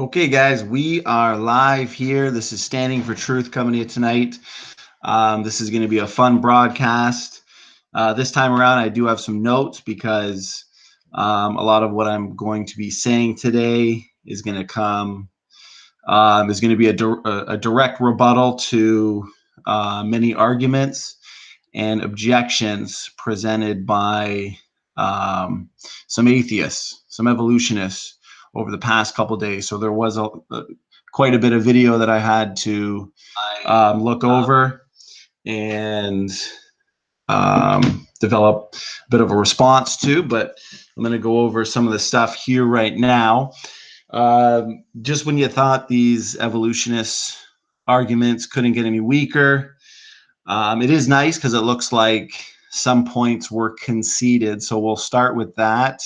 Okay, guys, we are live here. This is Standing for Truth coming to you tonight. This is going to be a fun broadcast. This time around, I do have some notes because a lot of what I'm going to be saying today is going to be a direct rebuttal to many arguments and objections presented by some atheists, some evolutionists over the past couple of days. So there was quite a bit of video that I had to look over and develop a bit of a response to, but I'm going to go over some of the stuff here right now. Just when you thought these evolutionist arguments couldn't get any weaker, it is nice because it looks like some points were conceded. So we'll start with that.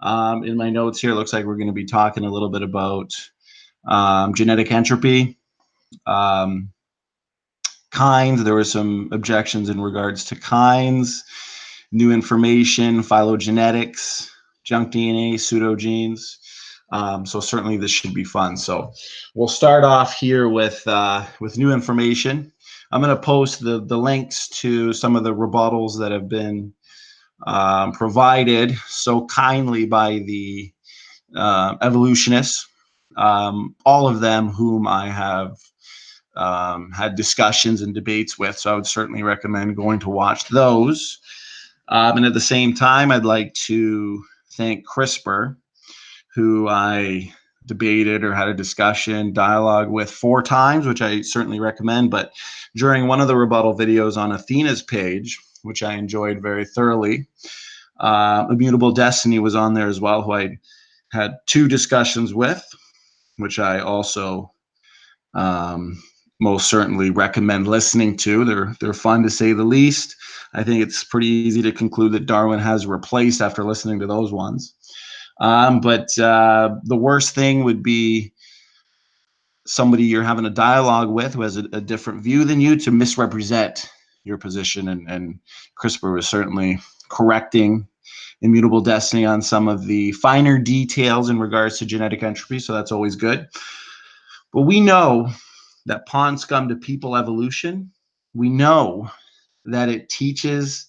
In my notes here, it looks like we're going to be talking a little bit about genetic entropy, kinds. There were some objections in regards to kinds, new information, phylogenetics, junk DNA, pseudogenes. So certainly this should be fun. So we'll start off here with new information. I'm going to post the links to some of the rebuttals that have been provided so kindly by the evolutionists, all of them whom I have had discussions and debates with. So I would certainly recommend going to watch those. And at the same time, I'd like to thank CRISPR, who I debated or had a discussion, dialogue with 4 times, which I certainly recommend. But during one of the rebuttal videos on Athena's page, which I enjoyed very thoroughly, Immutable Destiny was on there as well, who I had 2 discussions with, which I also most certainly recommend listening to. They're fun to say the least. I think it's pretty easy to conclude that Darwin has replaced after listening to those ones. But the worst thing would be somebody you're having a dialogue with who has a different view than you to misrepresent your position. And CRISPR was certainly correcting Immutable Destiny on some of the finer details in regards to genetic entropy. So that's always good. But we know that pond scum to people evolution, we know that it teaches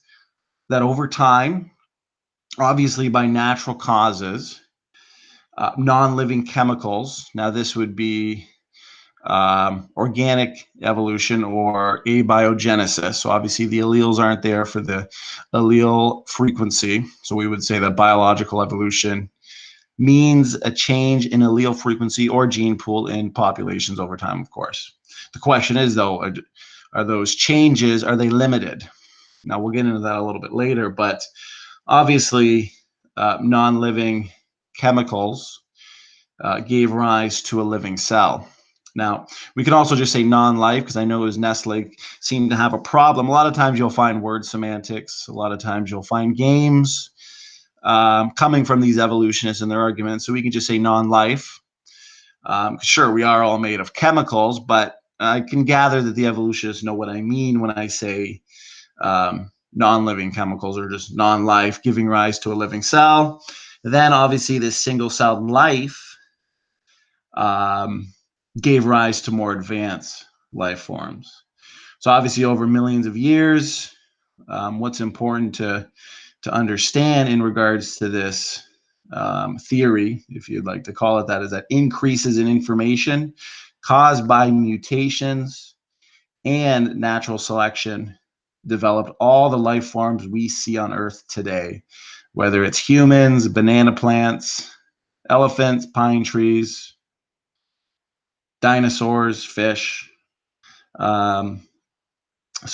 that over time, obviously by natural causes, non-living chemicals, now this would be organic evolution or abiogenesis. So obviously the alleles aren't there for the allele frequency. So we would say that biological evolution means a change in allele frequency or gene pool in populations over time, of course. The question is, though, are those changes, are they limited? Now, we'll get into that a little bit later, but obviously non-living chemicals gave rise to a living cell. Now, we can also just say non-life, because I know as Nestle seem to have a problem. A lot of times you'll find word semantics. A lot of times you'll find games coming from these evolutionists and their arguments. So we can just say non-life. Sure, we are all made of chemicals, but I can gather that the evolutionists know what I mean when I say non-living chemicals or just non-life giving rise to a living cell. Then obviously this single-celled life gave rise to more advanced life forms. So obviously over millions of years, what's important to understand in regards to this theory, if you'd like to call it that, is that increases in information caused by mutations and natural selection developed all the life forms we see on Earth today, whether it's humans, banana plants, elephants, pine trees, dinosaurs, fish. So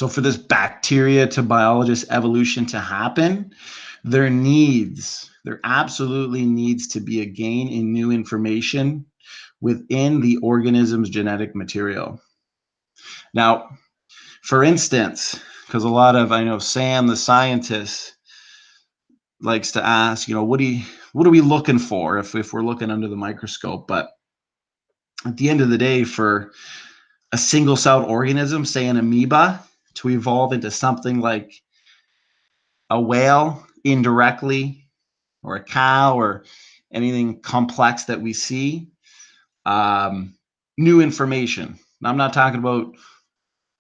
for this bacteria-to-biologist evolution to happen, there absolutely needs to be a gain in new information within the organism's genetic material. Now, for instance, because I know Sam, the scientist, likes to ask, what are we looking for if we're looking under the microscope? But at the end of the day, for a single-celled organism, say an amoeba, to evolve into something like a whale indirectly, or a cow, or anything complex that we see, new information. Now, I'm not talking about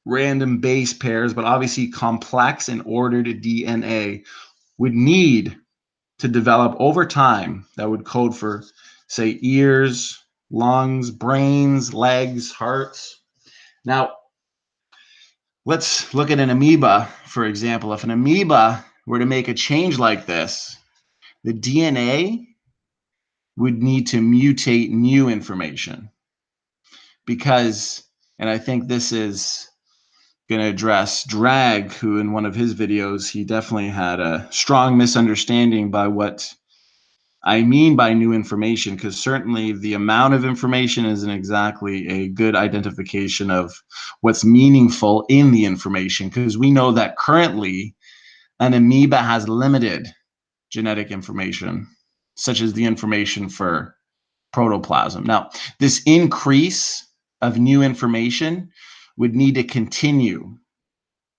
random base pairs, but obviously complex and ordered DNA would need to develop over time that would code for, say, ears, lungs, brains, legs, hearts. Now, let's look at an amoeba, for example. If an amoeba were to make a change like this, the DNA would need to mutate new information because, and I think this is going to address Drag, who in one of his videos, he definitely had a strong misunderstanding by what I mean by new information, because certainly the amount of information isn't exactly a good identification of what's meaningful in the information, because we know that currently an amoeba has limited genetic information, such as the information for protoplasm. Now, this increase of new information would need to continue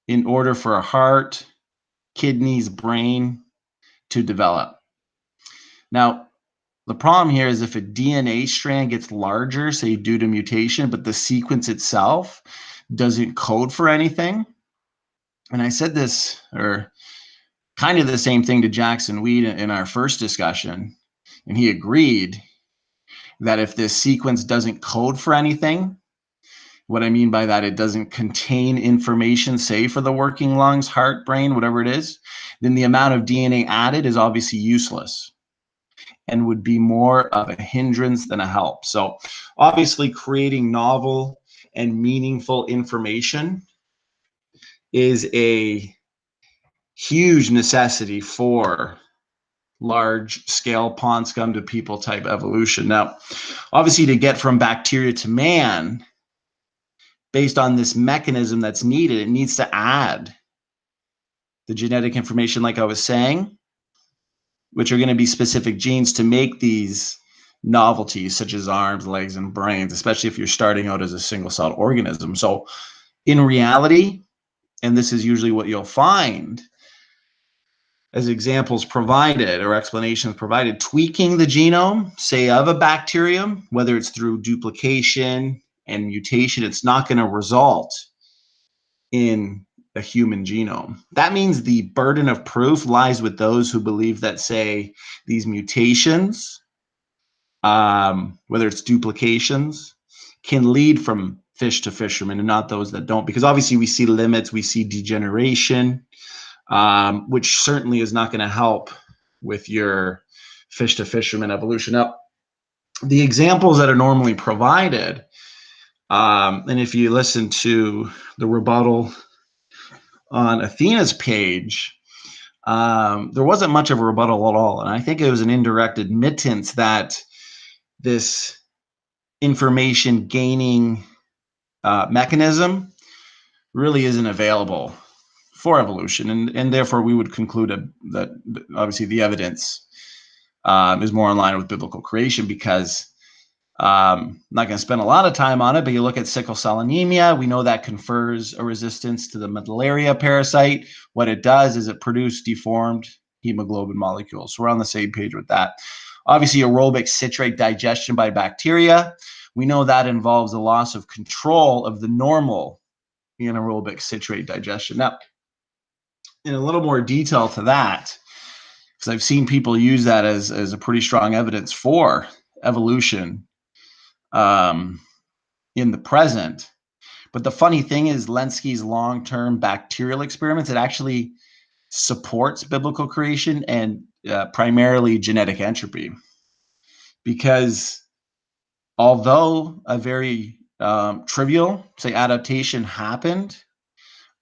in order for a heart, kidneys, brain to develop. Now, the problem here is if a DNA strand gets larger, say due to mutation, but the sequence itself doesn't code for anything. And I said this, or kind of the same thing to Jackson Weed in our first discussion, and he agreed that if this sequence doesn't code for anything, what I mean by that, it doesn't contain information, say for the working lungs, heart, brain, whatever it is, then the amount of DNA added is obviously useless and would be more of a hindrance than a help. So obviously creating novel and meaningful information is a huge necessity for large scale pond scum to people type evolution. Now, obviously to get from bacteria to man, based on this mechanism that's needed, it needs to add the genetic information, like I was saying, which are going to be specific genes to make these novelties, such as arms, legs, and brains, especially if you're starting out as a single-celled organism. So in reality, and this is usually what you'll find as examples provided or explanations provided, tweaking the genome, say, of a bacterium, whether it's through duplication and mutation, it's not going to result in a human genome. That means the burden of proof lies with those who believe that, say, these mutations, whether it's duplications, can lead from fish to fisherman and not those that don't. Because obviously we see limits, we see degeneration, which certainly is not going to help with your fish to fisherman evolution. Now, the examples that are normally provided, and if you listen to the rebuttal on Athena's page, there wasn't much of a rebuttal at all. And I think it was an indirect admittance that this information gaining mechanism really isn't available for evolution. And therefore, we would conclude that obviously the evidence is more in line with biblical creation, because I'm not going to spend a lot of time on it, but you look at sickle cell anemia, we know that confers a resistance to the malaria parasite. What it does is it produces deformed hemoglobin molecules. So we're on the same page with that. Obviously, aerobic citrate digestion by bacteria, we know that involves a loss of control of the normal anaerobic citrate digestion. Now, in a little more detail to that, because I've seen people use that as a pretty strong evidence for evolution in the present. But the funny thing is, Lenski's long-term bacterial experiments, it actually supports biblical creation and primarily genetic entropy. Because although a very trivial, say, adaptation happened,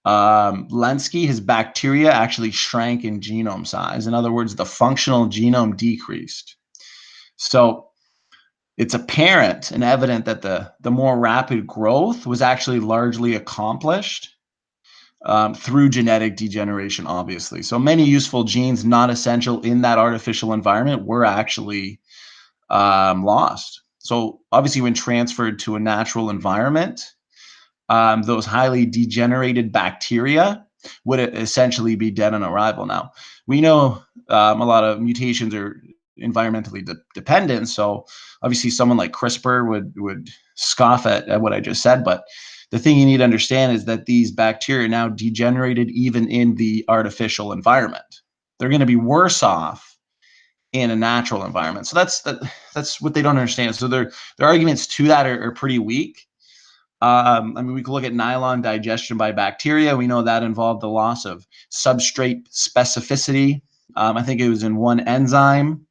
Lenski, his bacteria actually shrank in genome size. In other words, the functional genome decreased. So it's apparent and evident that the more rapid growth was actually largely accomplished through genetic degeneration, obviously. So many useful genes not essential in that artificial environment were actually lost. So obviously when transferred to a natural environment, those highly degenerated bacteria would essentially be dead on arrival. Now, we know a lot of mutations are environmentally dependent. So obviously someone like CRISPR would scoff at what I just said, but the thing you need to understand is that these bacteria now degenerated even in the artificial environment. They're going to be worse off in a natural environment. So that's what they don't understand. So their arguments to that are pretty weak. I mean, we could look at nylon digestion by bacteria. We know that involved the loss of substrate specificity. I think it was in one enzyme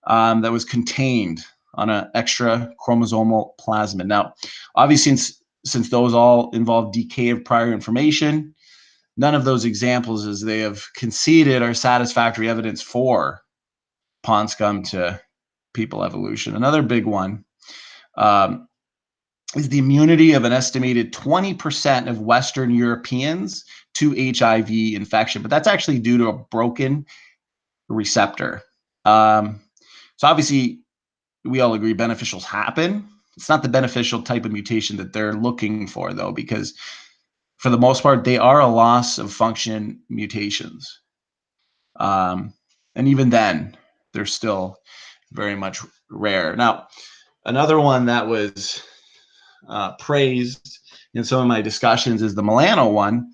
that was contained on an extra chromosomal plasmid. Now, obviously, since those all involve decay of prior information, none of those examples, as they have conceded, are satisfactory evidence for pond scum to people evolution. Another big one is the immunity of an estimated 20% of Western Europeans to HIV infection, but that's actually due to a broken receptor. So obviously, we all agree beneficials happen. It's not the beneficial type of mutation that they're looking for, though, because for the most part, they are a loss of function mutations. And even then, they're still very much rare. Now, another one that was praised in some of my discussions is the Milano one.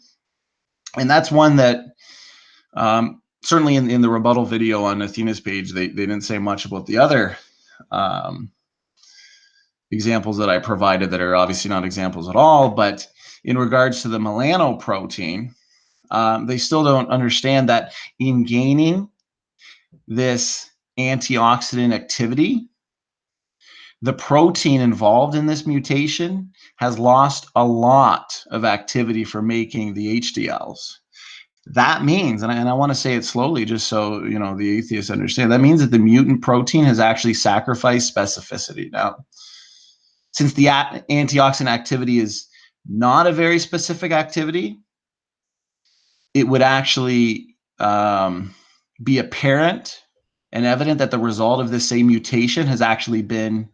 And that's one that certainly in the rebuttal video on Athena's page, they didn't say much about the other examples that I provided that are obviously not examples at all. But in regards to the Milano protein, they still don't understand that in gaining this antioxidant activity, the protein involved in this mutation has lost a lot of activity for making the HDLs. That means, and I want to say it slowly just so the atheists understand, that means that the mutant protein has actually sacrificed specificity. Now, since the antioxidant activity is not a very specific activity, it would actually be apparent and evident that the result of this same mutation has actually been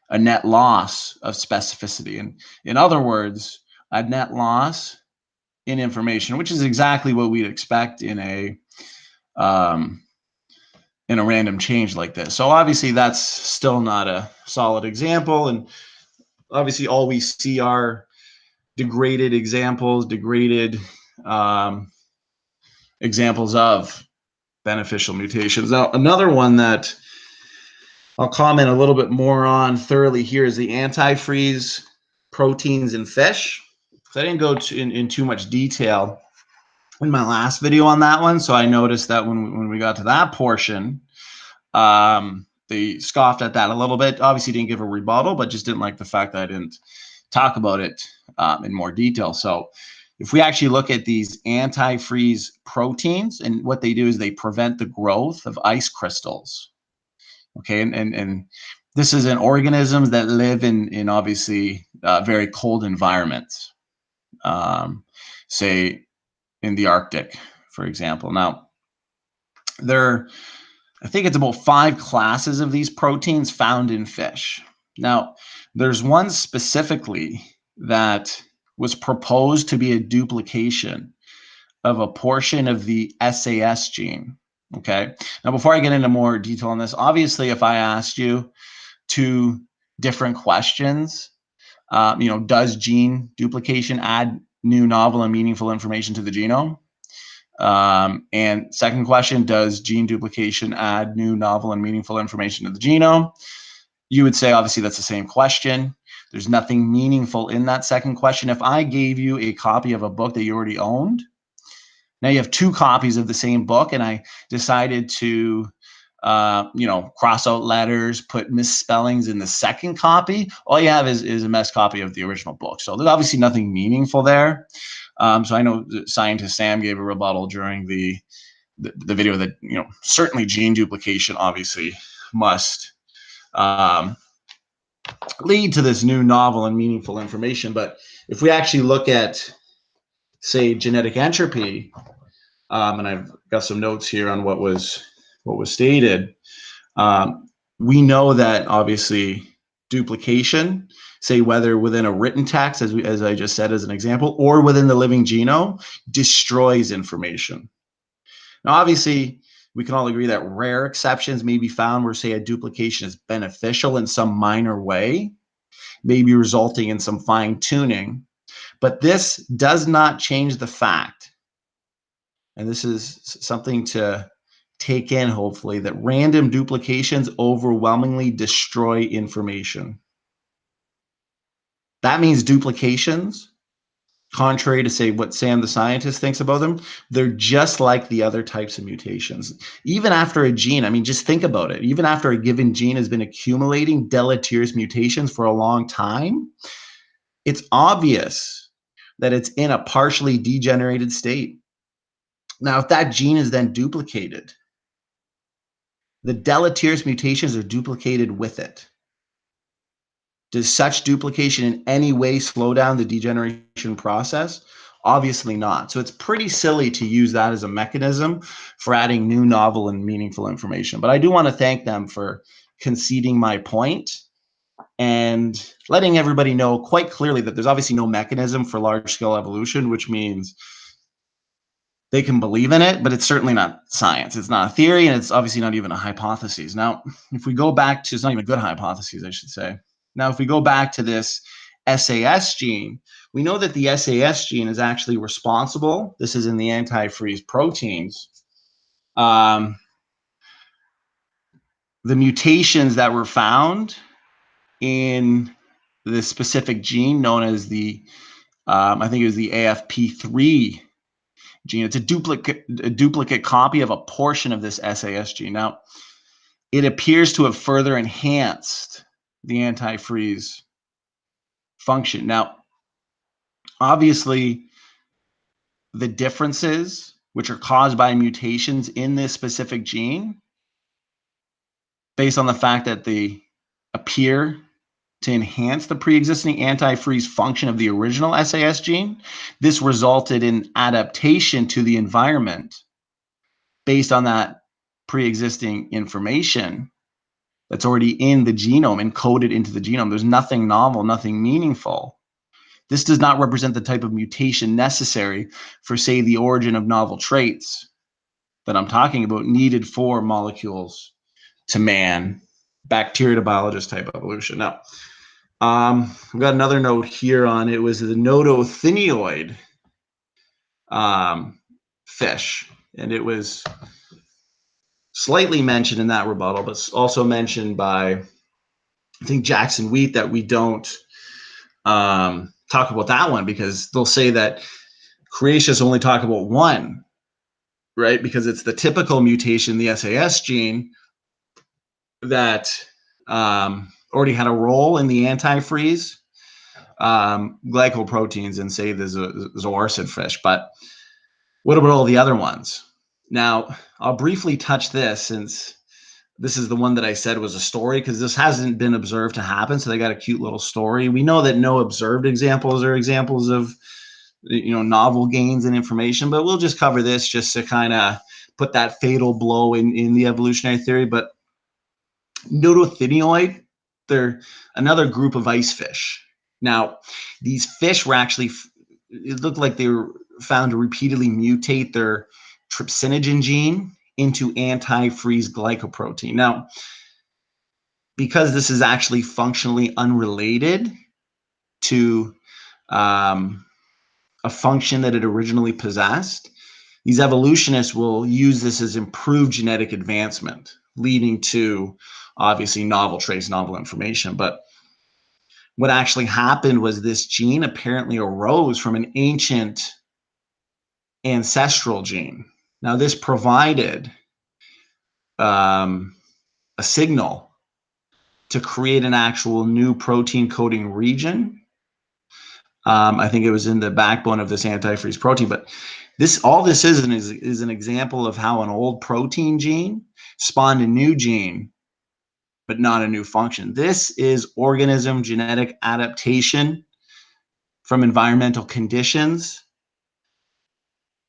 a net loss of specificity. And in other words, a net loss in information, which is exactly what we'd expect in a random change like this. So obviously that's still not a solid example. And obviously all we see are degraded examples, examples of beneficial mutations. Now, another one that I'll comment a little bit more on thoroughly here is the antifreeze proteins in fish. So I didn't go in too much detail in my last video on that one. So I noticed that when we got to that portion, they scoffed at that a little bit. Obviously didn't give a rebuttal, but just didn't like the fact that I didn't talk about it in more detail. So if we actually look at these antifreeze proteins, and what they do is they prevent the growth of ice crystals. Okay, and this is in organisms that live in obviously very cold environments, say in the Arctic, for example. Now, I think it's about 5 classes of these proteins found in fish. Now, there's one specifically that was proposed to be a duplication of a portion of the SAS gene. Okay. Now, before I get into more detail on this, obviously, if I asked you 2 different questions, does gene duplication add new, novel, and meaningful information to the genome? And second question, does gene duplication add new, novel, and meaningful information to the genome? You would say, obviously, that's the same question. There's nothing meaningful in that second question. If I gave you a copy of a book that you already owned, now you have 2 copies of the same book, and I decided to, cross out letters, put misspellings in the second copy. All you have is a mess copy of the original book. So there's obviously nothing meaningful there. So I know scientist Sam gave a rebuttal during the video that certainly gene duplication obviously must lead to this new, novel, and meaningful information. But if we actually look at, say, genetic entropy, and I've got some notes here on what was stated, we know that obviously duplication, say whether within a written text, as I just said as an example, or within the living genome, destroys information. Now, obviously, We can all agree that rare exceptions may be found where, say, a duplication is beneficial in some minor way, maybe resulting in some fine-tuning. But this does not change the fact, and this is something to take in, hopefully, that random duplications overwhelmingly destroy information. That means duplications, contrary to, say, what Sam the scientist thinks about them, they're just like the other types of mutations. Even after a gene, I mean, just think about it. Even after a given gene has been accumulating deleterious mutations for a long time, it's obvious that it's in a partially degenerated state. Now, if that gene is then duplicated, the deleterious mutations are duplicated with it. Does such duplication in any way slow down the degeneration process? Obviously not. So it's pretty silly to use that as a mechanism for adding new, novel, and meaningful information. But I do want to thank them for conceding my point and letting everybody know quite clearly that there's obviously no mechanism for large-scale evolution, which means they can believe in it, but it's certainly not science. It's not a theory, and it's obviously not even a hypothesis. Now, if we go back to, it's not even a good hypothesis, I should say. Now, if we go back to this SAS gene, we know that the SAS gene is actually responsible. This is in the antifreeze proteins. The mutations that were found in this specific gene known as the, I think it was the AFP3 gene. It's a duplicate copy of a portion of this SAS gene. Now, it appears to have further enhanced the antifreeze function. Now, obviously, the differences which are caused by mutations in this specific gene, based on the fact that they appear to enhance the pre-existing antifreeze function of the original SAS gene, this resulted in adaptation to the environment based on that pre-existing information that's already in the genome, encoded into the genome. There's nothing novel, nothing meaningful. This does not represent the type of mutation necessary for, say, the origin of novel traits that I'm talking about, needed for molecules to man, bacteria-to-biologist type evolution. Now, I've got another note here on it. Was the notothynioid fish, and it was slightly mentioned in that rebuttal, but also mentioned by, I think, Jackson Wheat, that we don't talk about that one because they'll say that creationists only talk about one, right? Because it's the typical mutation, the SAS gene, that already had a role in the antifreeze glycoproteins in, say, the zooarcid fish. But what about all the other ones? Now, I'll briefly touch this, since this is the one that I said was a story, because this hasn't been observed to happen. So they got a cute little story. We know that no observed examples are examples of, novel gains in information, but we'll just cover this just to kind of put that fatal blow in the evolutionary theory. But notothynioid, they're another group of ice fish. Now, these fish were actually, it looked like they were found to repeatedly mutate their trypsinogen gene into antifreeze glycoprotein. Now, because this is actually functionally unrelated to a function that it originally possessed, these evolutionists will use this as improved genetic advancement, leading to, obviously, novel traits, novel information. But what actually happened was this gene apparently arose from an ancient ancestral gene. Now, this provided a signal to create an actual new protein coding region. I think it was in the backbone of this antifreeze protein. But all this is an example of how an old protein gene spawned a new gene, but not a new function. This is organism genetic adaptation from environmental conditions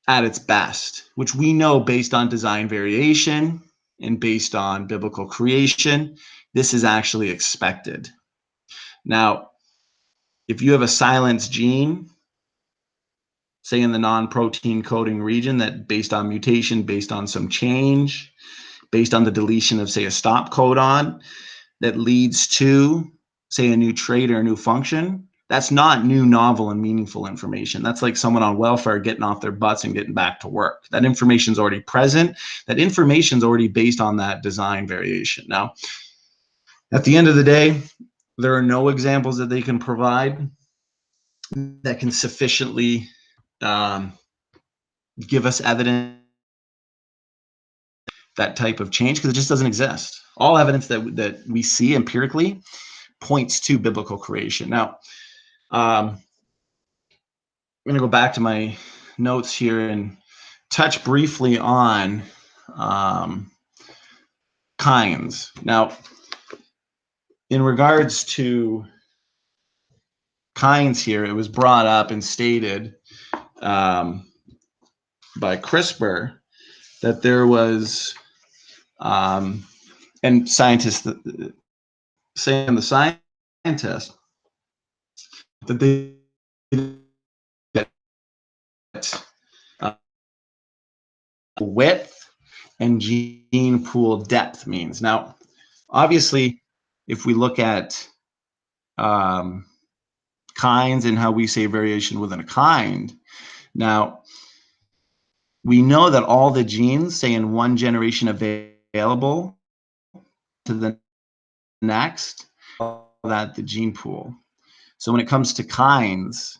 at its best, which we know, based on design variation and based on biblical creation, this is actually expected. Now, if you have a silenced gene, say in the non-protein coding region, that based on mutation, based on some change, based on the deletion of, say, a stop codon, that leads to, say, a new trait or a new function, that's not new, novel, and meaningful information. That's like someone on welfare getting off their butts and getting back to work. That information's already present. That information's already based on that design variation. Now, at the end of the day, there are no examples that they can provide that can sufficiently give us evidence that type of change, because it just doesn't exist. All evidence that we see empirically points to biblical creation. Now, I'm going to go back to my notes here and touch briefly on kinds. Now, in regards to kinds here, it was brought up and stated by CRISPR that there was, and scientists saying the scientists that they width and gene pool depth means. Now, obviously, if we look at kinds and how we say variation within a kind, now we know that all the genes, say in one generation available to the next, that the gene pool. So when it comes to kinds,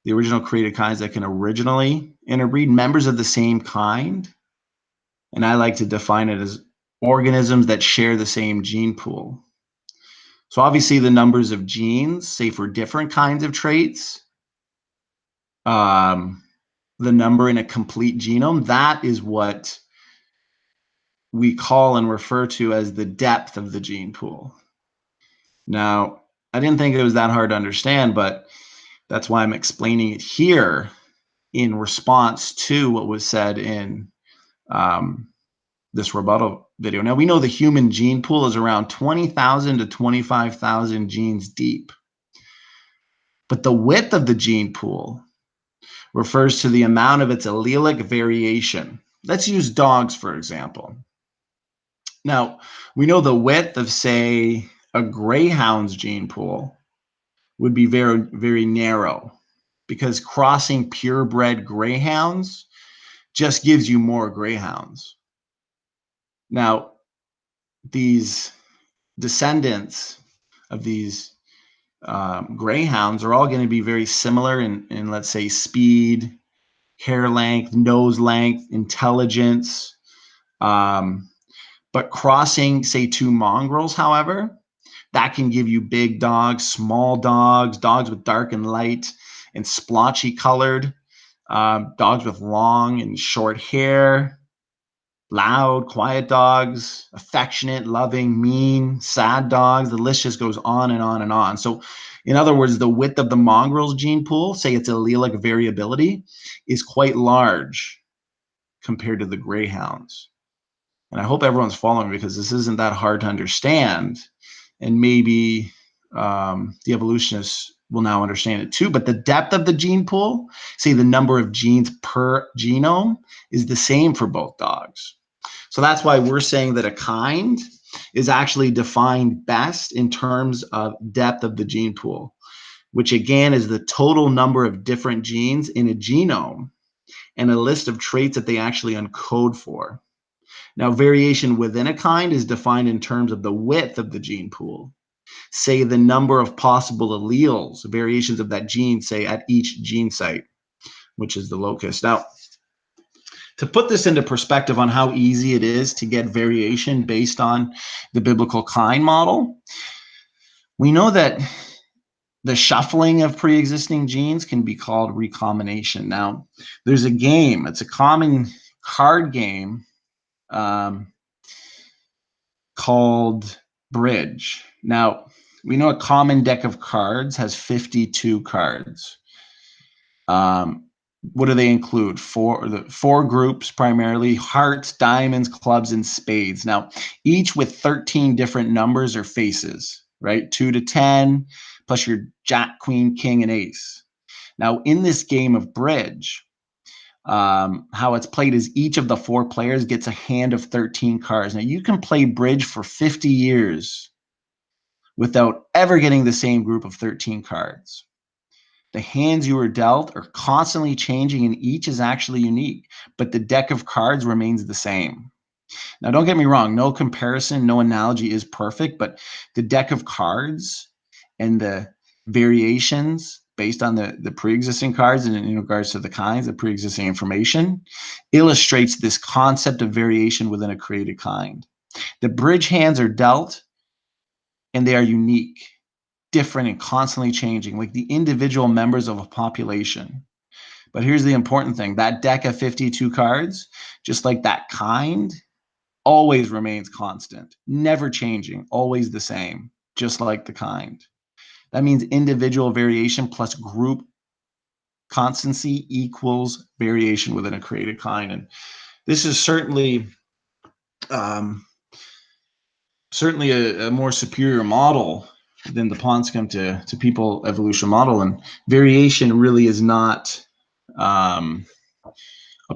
the original created kinds that can originally interbreed, members of the same kind, and I like to define it as organisms that share the same gene pool. So obviously the numbers of genes, say for different kinds of traits, the number in a complete genome, that is what we call and refer to as the depth of the gene pool. Now, I didn't think it was that hard to understand, but that's why I'm explaining it here in response to what was said in this rebuttal video. Now, we know the human gene pool is around 20,000 to 25,000 genes deep. But the width of the gene pool refers to the amount of its allelic variation. Let's use dogs, for example. Now, we know the width of, say, a greyhound's gene pool would be very, very narrow, because crossing purebred greyhounds just gives you more greyhounds. Now, these descendants of these greyhounds are all going to be very similar in, let's say, speed, hair length, nose length, intelligence. But crossing, say, two mongrels, however, that can give you big dogs, small dogs, dogs with dark and light and splotchy colored, dogs with long and short hair, loud, quiet dogs, affectionate, loving, mean, sad dogs. The list just goes on and on and on. So in other words, the width of the mongrel's gene pool, say its allelic variability, is quite large compared to the greyhounds. And I hope everyone's following, because this isn't that hard to understand. And maybe the evolutionists will now understand it too. But the depth of the gene pool, say the number of genes per genome, is the same for both dogs. So that's why we're saying that a kind is actually defined best in terms of depth of the gene pool, which again is the total number of different genes in a genome and a list of traits that they actually encode for. Now, variation within a kind is defined in terms of the width of the gene pool. Say the number of possible alleles, variations of that gene, say at each gene site, which is the locus. Now, to put this into perspective on how easy it is to get variation based on the biblical kind model, we know that the shuffling of pre-existing genes can be called recombination. Now, there's a game, it's a common card game called Bridge. Now, we know a common deck of cards has 52 cards. What do they include? Four groups primarily: hearts, diamonds, clubs, and spades. Now, each with 13 different numbers or faces, right? 2 to 10, plus your jack, queen, king, and ace. Now, in this game of bridge, how it's played is each of the 4 players gets a hand of 13 cards. Now, you can play bridge for 50 years without ever getting the same group of 13 cards. The hands you were dealt are constantly changing, and each is actually unique, but the deck of cards remains the same. Now, don't get me wrong, no comparison, no analogy is perfect, but the deck of cards and the variations based on the pre-existing cards and in regards to the kinds of pre-existing information illustrates this concept of variation within a created kind. The bridge hands are dealt, and they are unique, different, and constantly changing, like the individual members of a population. But here's the important thing. That deck of 52 cards, just like that kind, always remains constant, never changing, always the same, just like the kind. That means individual variation plus group constancy equals variation within a created kind. And this is certainly a more superior model than the Ponscombe to people evolution model. And variation really is not a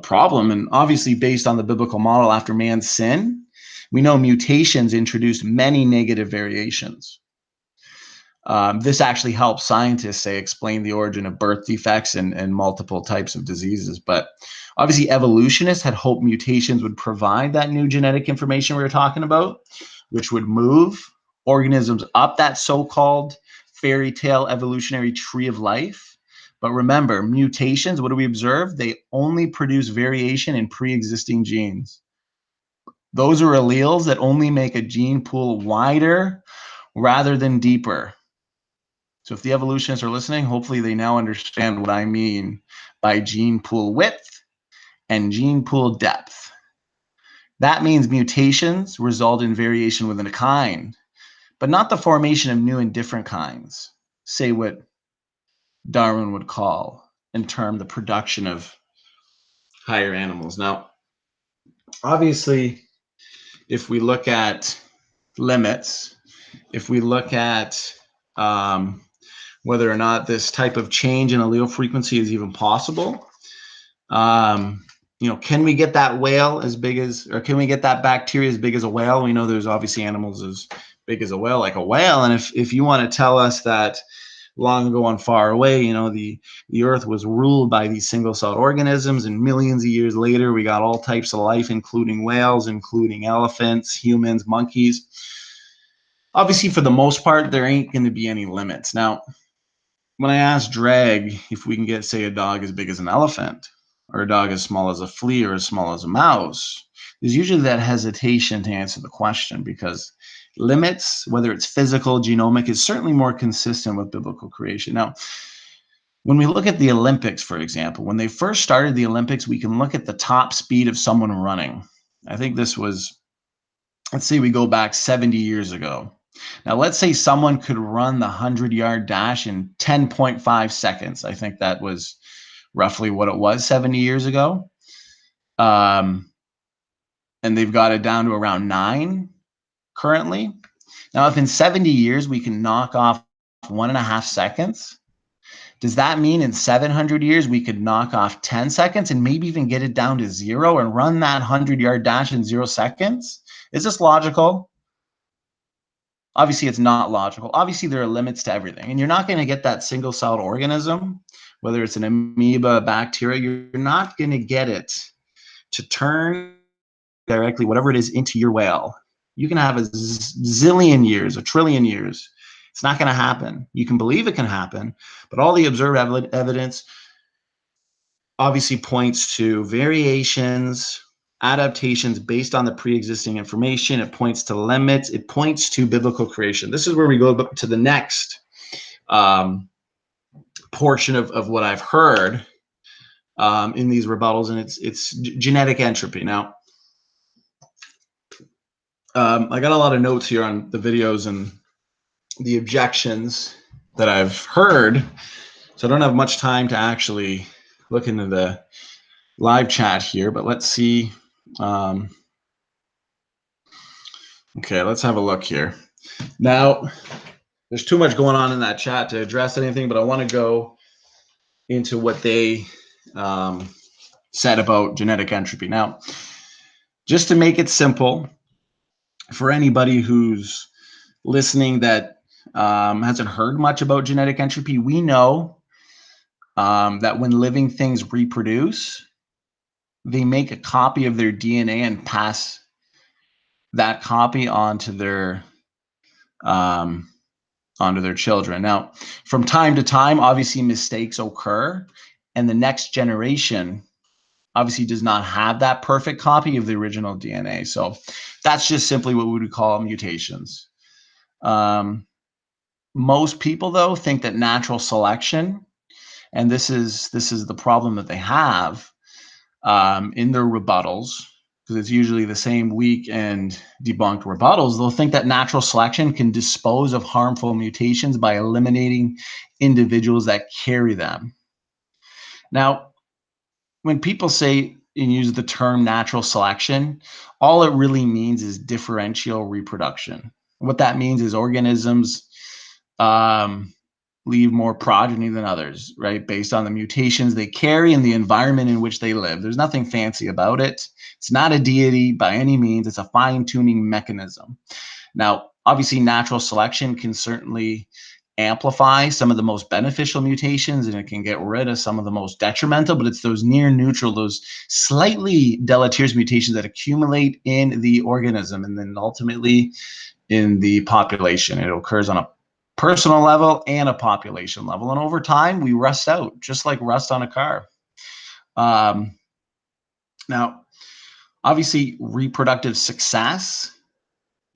problem. And obviously, based on the biblical model after man's sin, we know mutations introduced many negative variations. This actually helps scientists, say, explain the origin of birth defects and multiple types of diseases. But obviously, evolutionists had hoped mutations would provide that new genetic information we were talking about, which would move organisms up that so-called fairy tale evolutionary tree of life. But remember, mutations, what do we observe? They only produce variation in pre-existing genes. Those are alleles that only make a gene pool wider rather than deeper. So if the evolutionists are listening, hopefully they now understand what I mean by gene pool width and gene pool depth. That means mutations result in variation within a kind, but not the formation of new and different kinds. Say what Darwin would call and term the production of higher animals. Now, obviously, if we look at limits, if we look at whether or not this type of change in allele frequency is even possible, can we get that whale as big as, or can we get that bacteria as big as a whale? We know there's obviously animals as big as a whale, like a whale. And if you want to tell us that long ago and far away, the earth was ruled by these single-celled organisms, and millions of years later, we got all types of life, including whales, including elephants, humans, monkeys. Obviously, for the most part, there ain't going to be any limits. Now, when I ask Drag if we can get, say, a dog as big as an elephant, or a dog as small as a flea, or as small as a mouse, there's usually that hesitation to answer the question, because limits, whether it's physical, genomic, is certainly more consistent with biblical creation. Now, when we look at the Olympics, for example, when they first started the Olympics, we can look at the top speed of someone running. I think this was, let's say we go back 70 years ago. Now, let's say someone could run the 100-yard dash in 10.5 seconds. I think that was roughly what it was 70 years ago. And they've got it down to around 9 currently. Now, if in 70 years we can knock off 1.5 seconds, does that mean in 700 years we could knock off 10 seconds and maybe even get it down to 0 and run that 100-yard dash in 0 seconds? Is this logical? Obviously, it's not logical. Obviously, there are limits to everything, and you're not going to get that single-celled organism, whether it's an amoeba, bacteria, you're not going to get it to turn directly, whatever it is, into your whale. You can have a zillion years, a trillion years. It's not going to happen. You can believe it can happen, but all the observed evidence obviously points to variations, adaptations based on the pre-existing information. It points to limits. It points to biblical creation. This is where we go to the next portion of what I've heard in these rebuttals, and it's genetic entropy. Now, I got a lot of notes here on the videos and the objections that I've heard, so I don't have much time to actually look into the live chat here, but let's see. Okay, let's have a look here. Now, there's too much going on in that chat to address anything, but I want to go into what they said about genetic entropy. Now, just to make it simple, for anybody who's listening that hasn't heard much about genetic entropy, we know that when living things reproduce, they make a copy of their DNA and pass that copy onto their children. Now, from time to time, obviously mistakes occur, and the next generation obviously does not have that perfect copy of the original DNA. So that's just simply what we would call mutations. Most people, though, think that natural selection, and this is the problem that they have in their rebuttals, because it's usually the same weak and debunked rebuttals. They'll think that natural selection can dispose of harmful mutations by eliminating individuals that carry them. Now, when people say and use the term natural selection, all it really means is differential reproduction. What that means is organisms leave more progeny than others, right? Based on the mutations they carry and the environment in which they live. There's nothing fancy about it. It's not a deity by any means. It's a fine-tuning mechanism. Now, obviously, natural selection can certainly amplify some of the most beneficial mutations, and it can get rid of some of the most detrimental, but it's those near neutral, those slightly deleterious mutations that accumulate in the organism and then ultimately in the population. It occurs on a personal level and a population level. And over time, we rust out, just like rust on a car. Now, obviously, reproductive success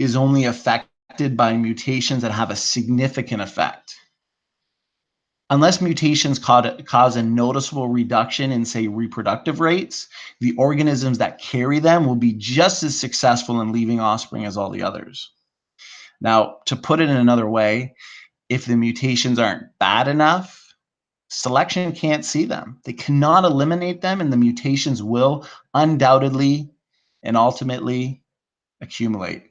is only affected by mutations that have a significant effect. Unless mutations cause a noticeable reduction in, say, reproductive rates, the organisms that carry them will be just as successful in leaving offspring as all the others. Now, to put it in another way, if the mutations aren't bad enough, selection can't see them. They cannot eliminate them, and the mutations will undoubtedly and ultimately accumulate.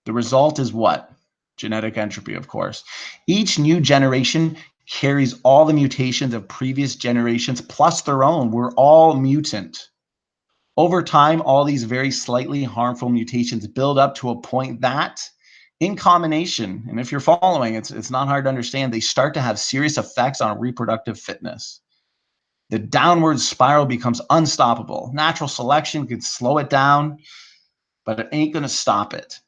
The result is what? Genetic entropy, of course. Each new generation carries all the mutations of previous generations plus their own. We're all mutant. Over time, all these very slightly harmful mutations build up to a point that, in combination, and if you're following, it's not hard to understand, they start to have serious effects on reproductive fitness. The downward spiral becomes unstoppable. Natural selection could slow it down, but it ain't going to stop it.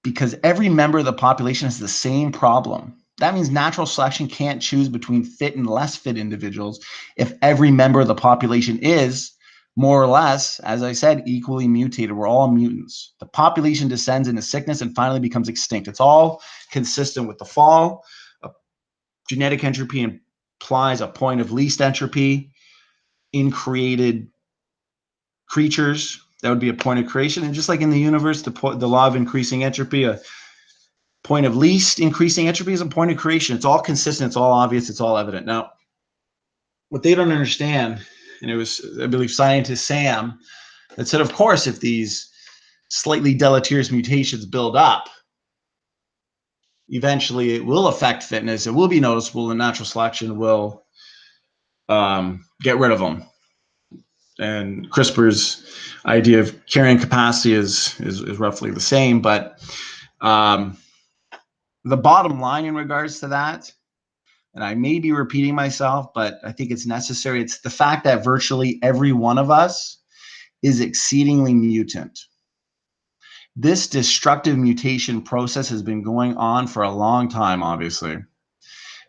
Because every member of the population has the same problem. That means natural selection can't choose between fit and less fit individuals if every member of the population is, more or less, as I said, equally mutated. We're all mutants. The population descends into sickness and finally becomes extinct. It's all consistent with the fall. Genetic entropy implies a point of least entropy in created creatures. That would be a point of creation. And just like in the universe, the law of increasing entropy, a point of least increasing entropy is a point of creation. It's all consistent. It's all obvious. It's all evident. Now, what they don't understand, and it was, I believe, scientist Sam that said, of course, if these slightly deleterious mutations build up, eventually it will affect fitness. It will be noticeable, and natural selection will get rid of them. And CRISPR's idea of carrying capacity is roughly the same. But the bottom line in regards to that, and I may be repeating myself, but I think it's necessary, it's the fact that virtually every one of us is exceedingly mutant. This destructive mutation process has been going on for a long time, obviously.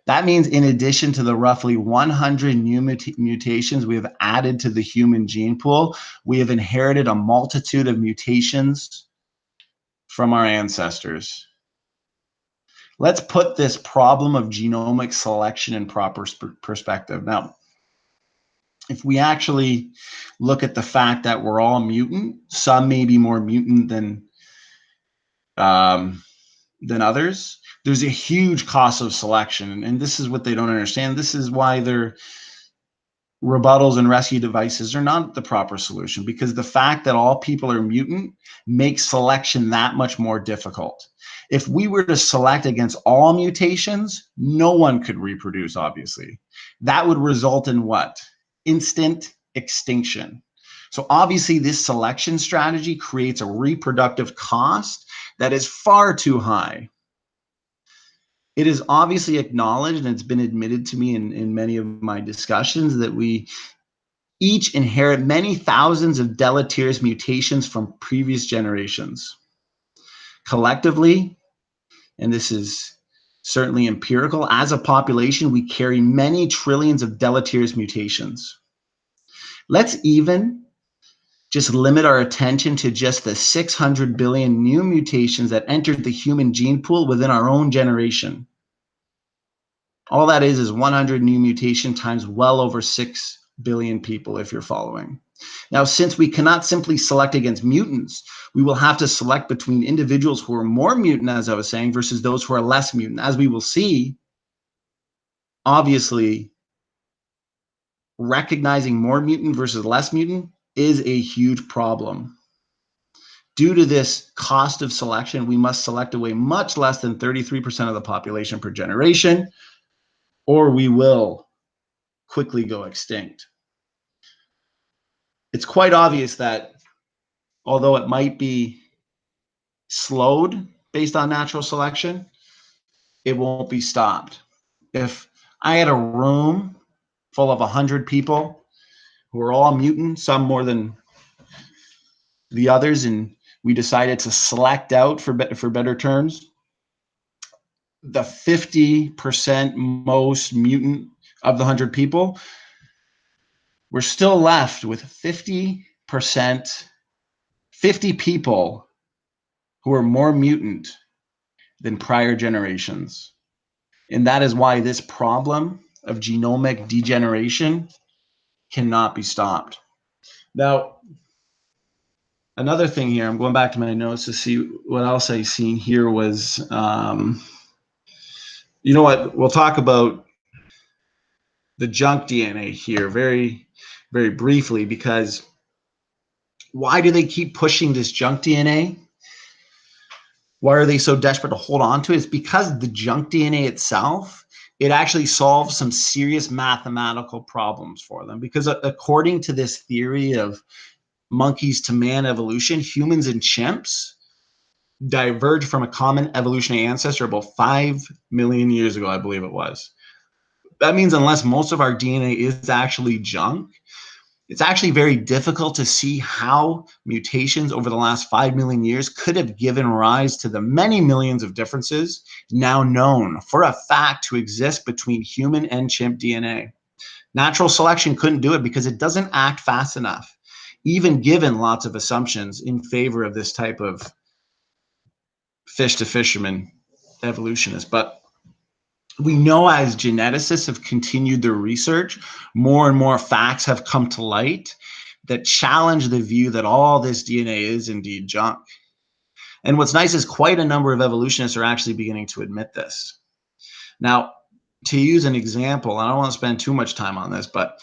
That means in addition to the roughly 100 new mutations we have added to the human gene pool, we have inherited a multitude of mutations from our ancestors. Let's put this problem of genomic selection in proper perspective. Now, if we actually look at the fact that we're all mutant, some may be more mutant than others, there's a huge cost of selection. And this is what they don't understand. This is why their rebuttals and rescue devices are not the proper solution, because the fact that all people are mutant makes selection that much more difficult. If we were to select against all mutations, no one could reproduce, obviously. That would result in what? Instant extinction. So obviously this selection strategy creates a reproductive cost that is far too high. It is obviously acknowledged, and it's been admitted to me in many of my discussions, that we each inherit many thousands of deleterious mutations from previous generations. Collectively, and this is certainly empirical, as a population, we carry many trillions of deleterious mutations. Let's even just limit our attention to just the 600 billion new mutations that entered the human gene pool within our own generation. All that is 100 new mutation times well over 6 billion people, if you're following. Now, since we cannot simply select against mutants, we will have to select between individuals who are more mutant, as I was saying, versus those who are less mutant. As we will see, obviously, recognizing more mutant versus less mutant is a huge problem. Due to this cost of selection, we must select away much less than 33% of the population per generation, or we will quickly go extinct. It's quite obvious that although it might be slowed based on natural selection, it won't be stopped. If I had a room full of 100 people who are all mutant, some more than the others, and we decided to select out, for better terms, the 50% most mutant of the 100 people, we're still left with 50 people who are more mutant than prior generations. And that is why this problem of genomic degeneration cannot be stopped. Now, another thing here, I'm going back to my notes to see what else I seen here was, you know what, we'll talk about the junk DNA here very, very briefly, because why do they keep pushing this junk DNA? Why are they so desperate to hold on to it? It's because the junk DNA itself, it actually solves some serious mathematical problems for them. Because according to this theory of monkeys to man evolution, humans and chimps diverged from a common evolutionary ancestor about 5 million years ago, I believe it was. That means unless most of our DNA is actually junk, it's actually very difficult to see how mutations over the last 5 million years could have given rise to the many millions of differences now known for a fact to exist between human and chimp DNA. Natural selection couldn't do it because it doesn't act fast enough, even given lots of assumptions in favor of this type of fish to fisherman evolutionist. But we know as geneticists have continued their research, more and more facts have come to light that challenge the view that all this DNA is indeed junk. And what's nice is quite a number of evolutionists are actually beginning to admit this. Now, to use an example, and I don't want to spend too much time on this, but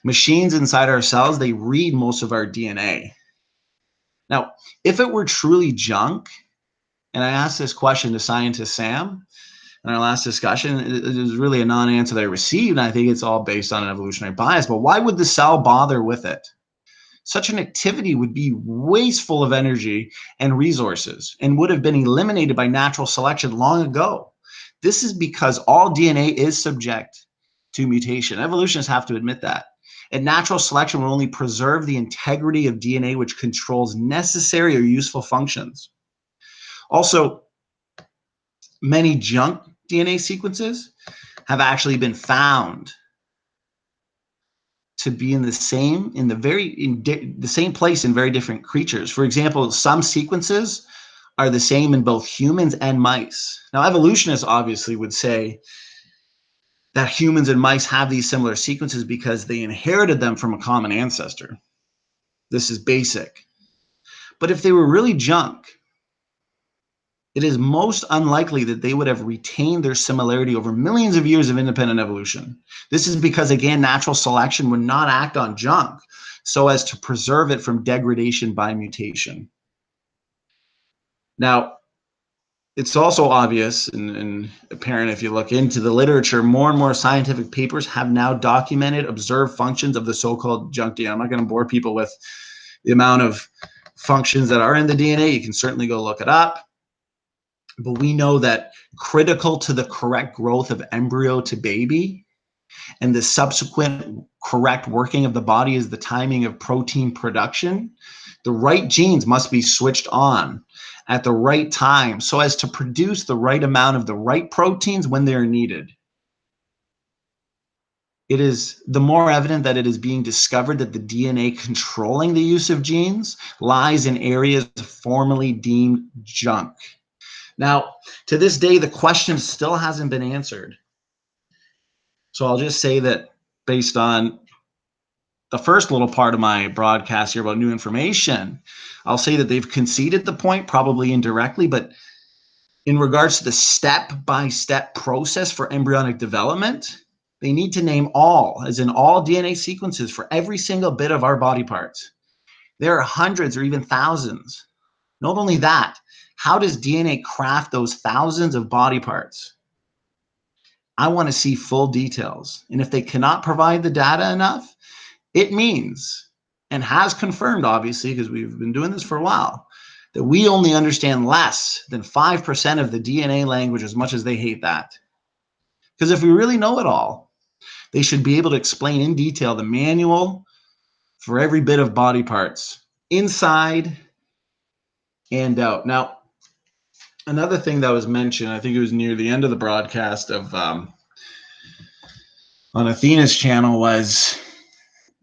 machines inside our cells, they read most of our DNA. Now, if it were truly junk, and I asked this question to scientist Sam in our last discussion, it was really a non-answer that I received, and I think it's all based on an evolutionary bias, but why would the cell bother with it? Such an activity would be wasteful of energy and resources and would have been eliminated by natural selection long ago. This is because all DNA is subject to mutation. Evolutionists have to admit that. And natural selection will only preserve the integrity of DNA, which controls necessary or useful functions. Also, many junk DNA sequences have actually been found to be in the same place in very different creatures. For example, some sequences are the same in both humans and mice. Now, evolutionists obviously would say that humans and mice have these similar sequences because they inherited them from a common ancestor. This is basic. But if they were really junk, it is most unlikely that they would have retained their similarity over millions of years of independent evolution. This is because, again, natural selection would not act on junk so as to preserve it from degradation by mutation. Now, It's also obvious and apparent if you look into the literature, more and more scientific papers have now documented observed functions of the so-called junk DNA. I'm not going to bore people with the amount of functions that are in the DNA. You can certainly go look it up. But we know that critical to the correct growth of embryo to baby and the subsequent correct working of the body is the timing of protein production. The right genes must be switched on at the right time so as to produce the right amount of the right proteins when they're needed. It is the more evident that it is being discovered that the DNA controlling the use of genes lies in areas formerly deemed junk. Now, to this day, the question still hasn't been answered. So I'll just say that based on the first little part of my broadcast here about new information, I'll say that they've conceded the point, probably indirectly, but in regards to the step-by-step process for embryonic development, they need to name all, as in all DNA sequences for every single bit of our body parts. There are hundreds or even thousands. Not only that, how does DNA craft those thousands of body parts? I want to see full details. And if they cannot provide the data enough, it means, and has confirmed, obviously, because we've been doing this for a while, that we only understand less than 5% of the DNA language, as much as they hate that. Because if we really know it all, they should be able to explain in detail the manual for every bit of body parts, inside and out. Now, another thing that was mentioned, I think it was near the end of the broadcast of on Athena's channel, was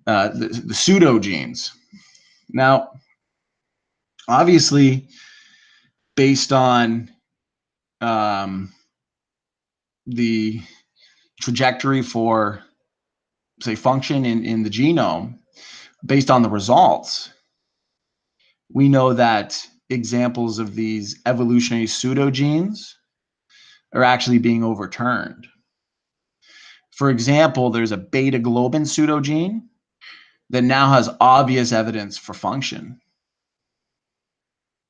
the pseudogenes. Now, obviously, based on the trajectory for, say, function in the genome, based on the results, we know that examples of these evolutionary pseudogenes are actually being overturned. For example, there's a beta globin pseudogene that now has obvious evidence for function.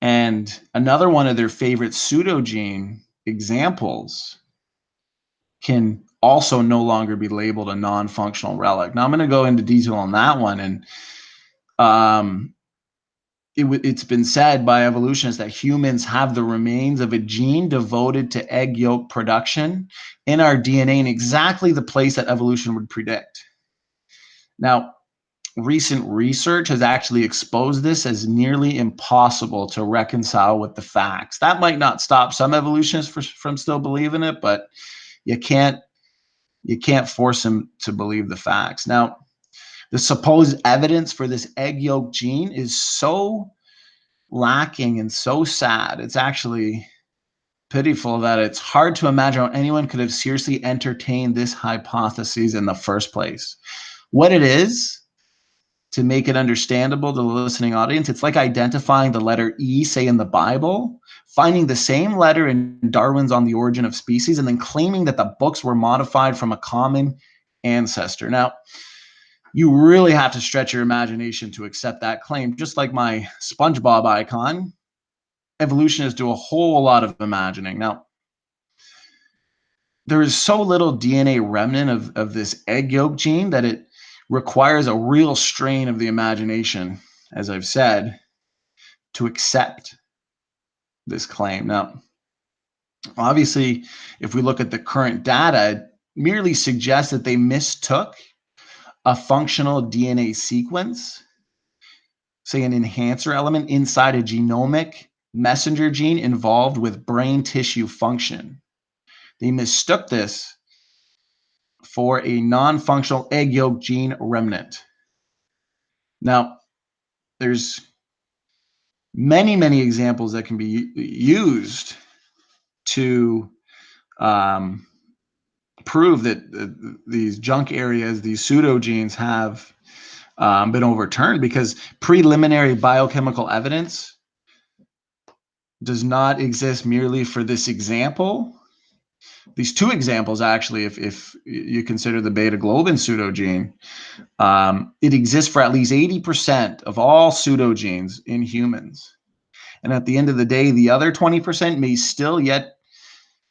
And another one of their favorite pseudogene examples can also no longer be labeled a non-functional relic. Now I'm going to go into detail on that one. And it's been said by evolutionists that humans have the remains of a gene devoted to egg yolk production in our DNA in exactly the place that evolution would predict. Now, recent research has actually exposed this as nearly impossible to reconcile with the facts. That might not stop some evolutionists from still believing it, but you can't force them to believe the facts. Now, the supposed evidence for this egg yolk gene is so lacking and so sad. It's actually pitiful that it's hard to imagine how anyone could have seriously entertained this hypothesis in the first place. What it is, to make it understandable to the listening audience, it's like identifying the letter E, say in the Bible, finding the same letter in Darwin's On the Origin of Species, and then claiming that the books were modified from a common ancestor. Now, you really have to stretch your imagination to accept that claim. Just like my SpongeBob icon, evolutionists do a whole lot of imagining. Now, there is so little DNA remnant of this egg yolk gene that it requires a real strain of the imagination, as I've said, to accept this claim. Now, obviously, if we look at the current data, it merely suggests that they mistook a functional DNA sequence, say an enhancer element inside a genomic messenger gene involved with brain tissue function. They mistook this for a non-functional egg yolk gene remnant. Now, there's many examples that can be used to prove that these junk areas, these pseudogenes, have been overturned, because preliminary biochemical evidence does not exist merely for this example. These two examples, actually, if you consider the beta globin pseudogene, it exists for at least 80% of all pseudogenes in humans. And at the end of the day, the other 20% may still yet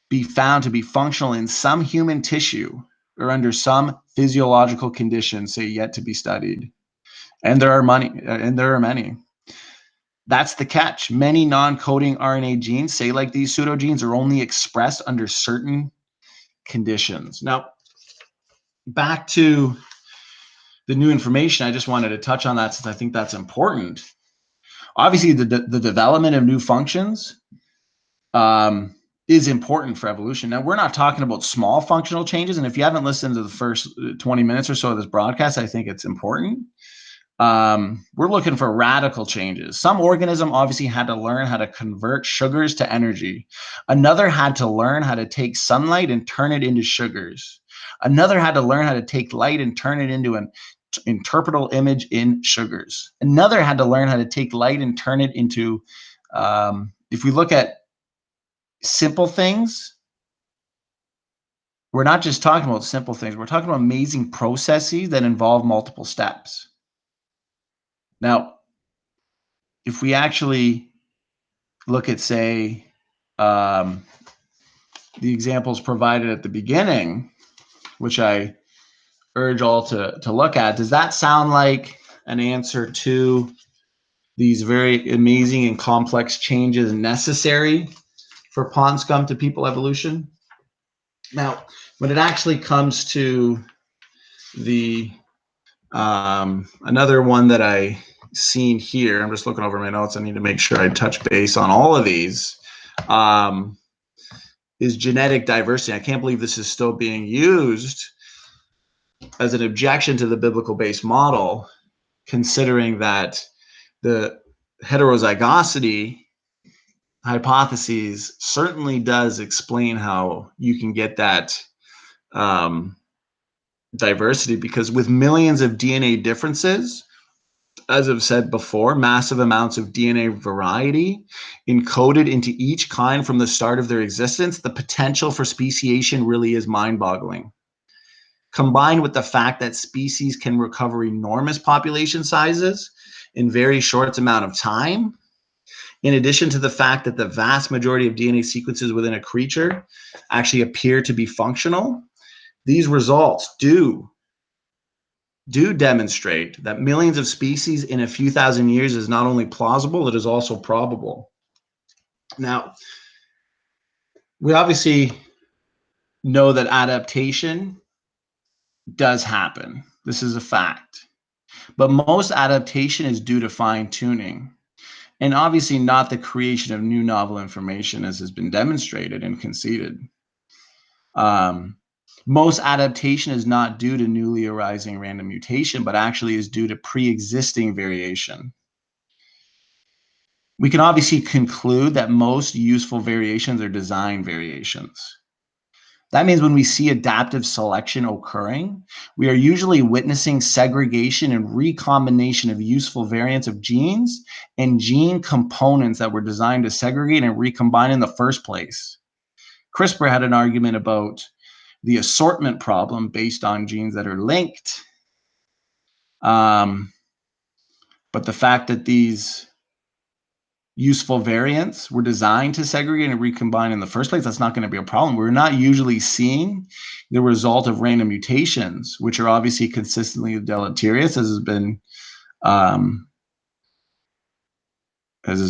be found to be functional in some human tissue or under some physiological conditions, say, yet to be studied. And there are many. That's the catch. Many non-coding RNA genes, say like these pseudogenes, are only expressed under certain conditions. Now, back to the new information, I just wanted to touch on that since I think that's important. Obviously, the development of new functions is important for evolution. Now, we're not talking about small functional changes, and if you haven't listened to the first 20 minutes or so of this broadcast, I think it's important. We're looking for radical changes. Some organism obviously had to learn how to convert sugars to energy. Another had to learn how to take sunlight and turn it into sugars. Another had to learn how to take light and turn it into an interpretable image in sugars. Another had to learn how to take light and turn it into, if we look at simple things, we're not just talking about simple things. We're talking about amazing processes that involve multiple steps. Now, if we actually look at, say, the examples provided at the beginning, which I urge all to look at, does that sound like an answer to these very amazing and complex changes necessary for pond scum to people evolution? Now, when it actually comes to the another one that I seen here, I'm just looking over my notes, I need to make sure I touch base on all of these, is genetic diversity. I can't believe this is still being used as an objection to the biblical based model, considering that the heterozygosity hypotheses certainly does explain how you can get that diversity, because with millions of DNA differences, as I've said before, massive amounts of DNA variety encoded into each kind from the start of their existence, the potential for speciation really is mind-boggling. Combined with the fact that species can recover enormous population sizes in very short amount of time, in addition to the fact that the vast majority of DNA sequences within a creature actually appear to be functional, these results do demonstrate that millions of species in a few thousand years is not only plausible, it is also probable. Now, we obviously know that adaptation does happen. This is a fact. But most adaptation is due to fine-tuning, and obviously not the creation of new novel information, as has been demonstrated and conceded. Most adaptation is not due to newly arising random mutation, but actually is due to pre-existing variation. We can obviously conclude that most useful variations are design variations. That means when we see adaptive selection occurring, we are usually witnessing segregation and recombination of useful variants of genes and gene components that were designed to segregate and recombine in the first place. CRISPR had an argument about the assortment problem based on genes that are linked. But the fact that these useful variants were designed to segregate and recombine in the first place, that's not going to be a problem. We're not usually seeing the result of random mutations, which are obviously consistently deleterious, as has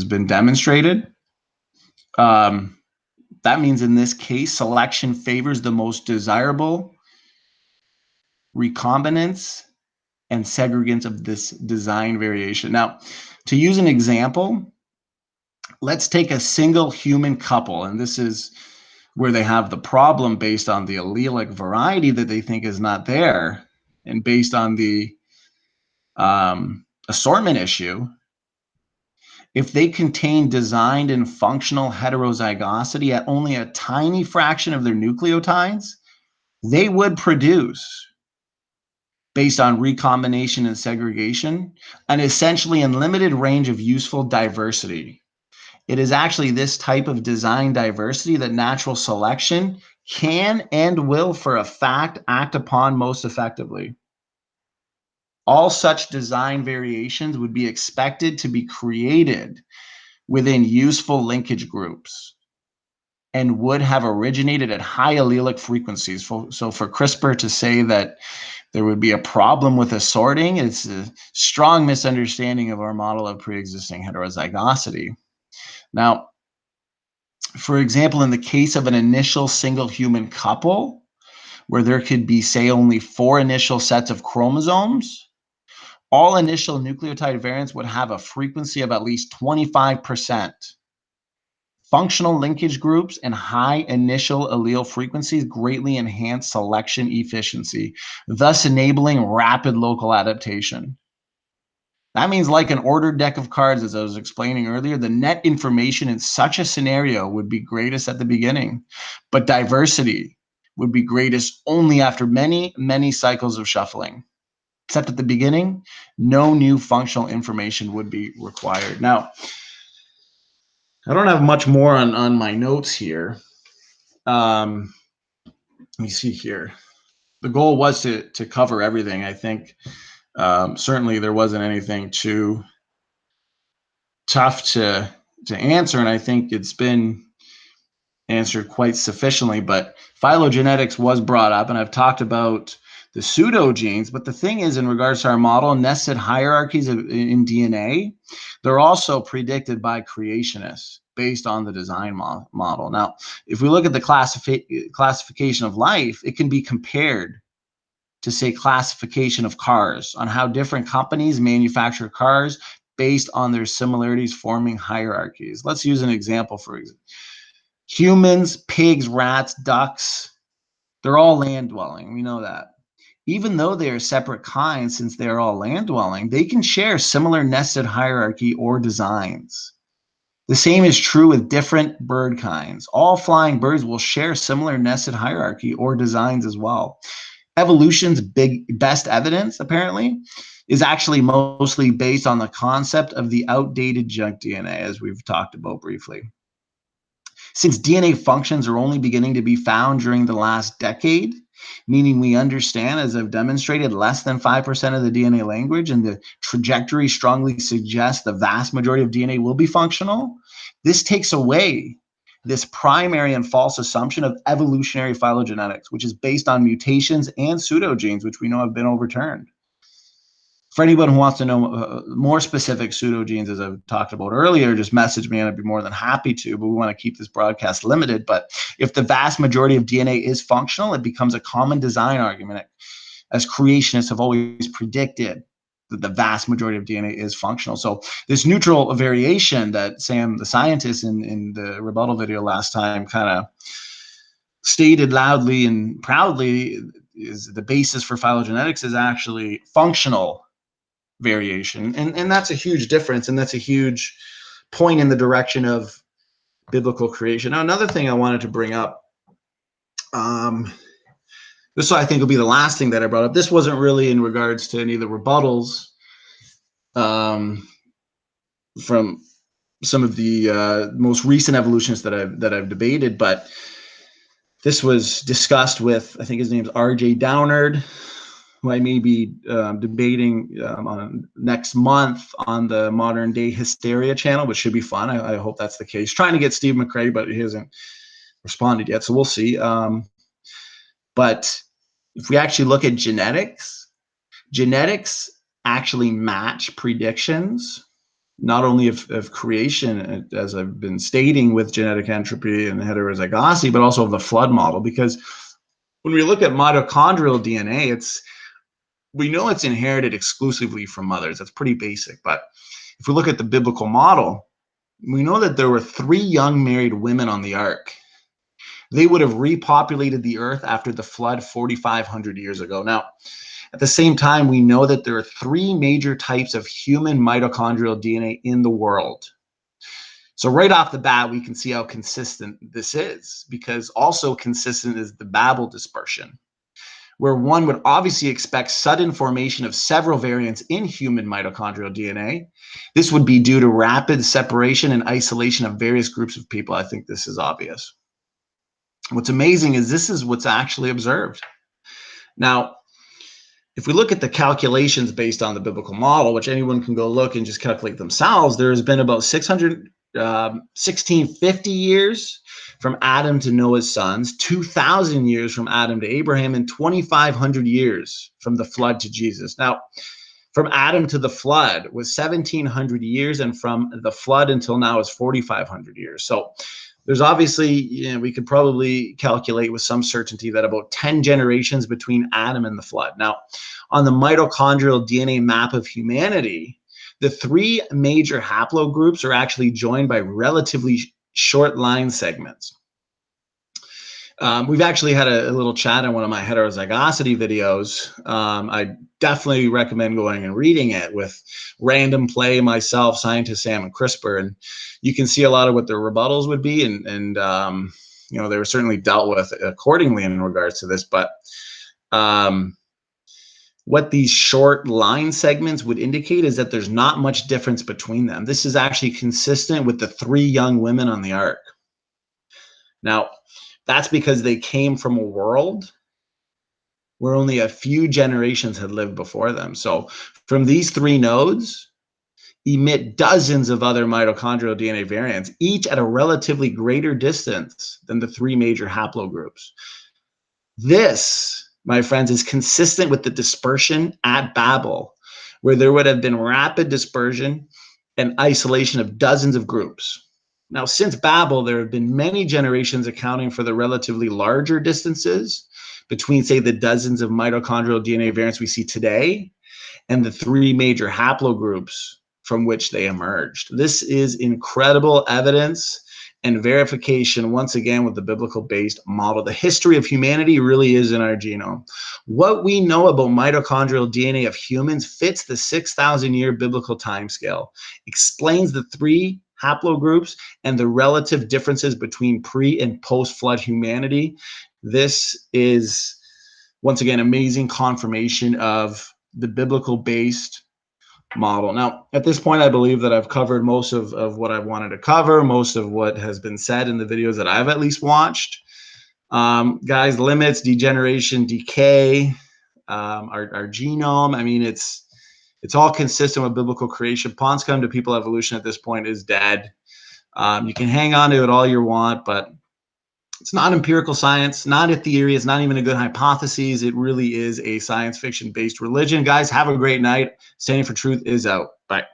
been demonstrated. That means in this case, selection favors the most desirable recombinants and segregants of this design variation. Now, to use an example, let's take a single human couple, and this is where they have the problem based on the allelic variety that they think is not there, and based on the assortment issue. If they contain designed and functional heterozygosity at only a tiny fraction of their nucleotides, they would produce, based on recombination and segregation, an essentially unlimited range of useful diversity. It is actually this type of design diversity that natural selection can and will, for a fact, act upon most effectively. All such design variations would be expected to be created within useful linkage groups and would have originated at high allelic frequencies. So for CRISPR to say that there would be a problem with assorting, it's a strong misunderstanding of our model of pre-existing heterozygosity. Now, for example, in the case of an initial single human couple, where there could be, say, only 4 initial sets of chromosomes, all initial nucleotide variants would have a frequency of at least 25%. Functional linkage groups and high initial allele frequencies greatly enhance selection efficiency, thus enabling rapid local adaptation. That means, like an ordered deck of cards, as I was explaining earlier, the net information in such a scenario would be greatest at the beginning, but diversity would be greatest only after many, many cycles of shuffling. Except at the beginning, no new functional information would be required. Now, I don't have much more on my notes here. Let me see here. The goal was to cover everything. I think certainly there wasn't anything too tough to answer, and I think it's been answered quite sufficiently. But phylogenetics was brought up, and I've talked about the pseudogenes. But the thing is, in regards to our model, nested hierarchies in DNA, they're also predicted by creationists based on the design model. Now, if we look at the classification of life, it can be compared to, say, classification of cars, on how different companies manufacture cars based on their similarities forming hierarchies. Let's use an example. For example, humans, pigs, rats, ducks, they're all land dwelling. We know that. Even though they are separate kinds, since they are all land dwelling, they can share similar nested hierarchy or designs. The same is true with different bird kinds. All flying birds will share similar nested hierarchy or designs as well. Evolution's best evidence, apparently, is actually mostly based on the concept of the outdated junk DNA, as we've talked about briefly. Since DNA functions are only beginning to be found during the last decade, meaning we understand, as I've demonstrated, less than 5% of the DNA language, and the trajectory strongly suggests the vast majority of DNA will be functional, this takes away this primary and false assumption of evolutionary phylogenetics, which is based on mutations and pseudogenes, which we know have been overturned. For anyone who wants to know more specific pseudogenes, as I've talked about earlier, just message me and I'd be more than happy to, but we want to keep this broadcast limited. But if the vast majority of DNA is functional, it becomes a common design argument, as creationists have always predicted that the vast majority of DNA is functional. So this neutral variation that Sam, the scientist, in the rebuttal video last time kind of stated loudly and proudly is the basis for phylogenetics is actually functional variation. And that's a huge difference, and that's a huge point in the direction of biblical creation. Now, another thing I wanted to bring up, this I think will be the last thing that I brought up. This wasn't really in regards to any of the rebuttals from some of the most recent evolutionists that I've debated, but this was discussed with, I think his name's R.J. Downard, who I may be debating on next month on the Modern Day Hysteria channel, which should be fun. I hope that's the case. Trying to get Steve McRae, but he hasn't responded yet, so we'll see. But if we actually look at genetics actually match predictions, not only of creation, as I've been stating with genetic entropy and heterozygosity, but also of the flood model. Because when we look at mitochondrial DNA, we know it's inherited exclusively from mothers. That's pretty basic. But if we look at the biblical model, we know that there were 3 young married women on the ark. They would have repopulated the earth after the flood 4,500 years ago. Now, at the same time, we know that there are 3 major types of human mitochondrial DNA in the world. So right off the bat, we can see how consistent this is, because also consistent is the Babel dispersion, where one would obviously expect sudden formation of several variants in human mitochondrial DNA. This would be due to rapid separation and isolation of various groups of people. I think this is obvious. What's amazing is this is what's actually observed. Now, if we look at the calculations based on the biblical model, which anyone can go look and just calculate themselves, there has been about 600 1650 years from Adam to Noah's sons, 2,000 years from Adam to Abraham, and 2,500 years from the flood to Jesus. Now, from Adam to the flood was 1,700 years, and from the flood until now is 4,500 years. So there's obviously, we could probably calculate with some certainty that about 10 generations between Adam and the flood. Now, on the mitochondrial DNA map of humanity, the three major haplogroups are actually joined by relatively short line segments. We've actually had a little chat in one of my heterozygosity videos. I definitely recommend going and reading it with Random Play, myself, Scientist Sam, and CRISPR. And you can see a lot of what their rebuttals would be. And they were certainly dealt with accordingly in regards to this. But what these short line segments would indicate is that there's not much difference between them. This is actually consistent with the three young women on the ark. Now, that's because they came from a world where only a few generations had lived before them. So from these three nodes emit dozens of other mitochondrial DNA variants, each at a relatively greater distance than the three major haplogroups. This, my friends, is consistent with the dispersion at Babel, where there would have been rapid dispersion and isolation of dozens of groups. Now, since Babel, there have been many generations accounting for the relatively larger distances between, say, the dozens of mitochondrial DNA variants we see today and the three major haplogroups from which they emerged. This is incredible evidence and verification, once again, with the biblical-based model. The history of humanity really is in our genome. What we know about mitochondrial DNA of humans fits the 6,000-year biblical timescale, explains the three haplogroups and the relative differences between pre- and post-flood humanity. This is, once again, amazing confirmation of the biblical-based model. Now, at this point, I believe that I've covered most of what I wanted to cover, most of what has been said in the videos that I've at least watched. Guys, limits, degeneration, decay, our genome. I mean, it's all consistent with biblical creation. Pons come to people evolution at this point is dead. You can hang on to it all you want, but it's not empirical science, not a theory. It's not even a good hypothesis. It really is a science fiction based religion. Guys, have a great night. Standing for Truth is out. Bye.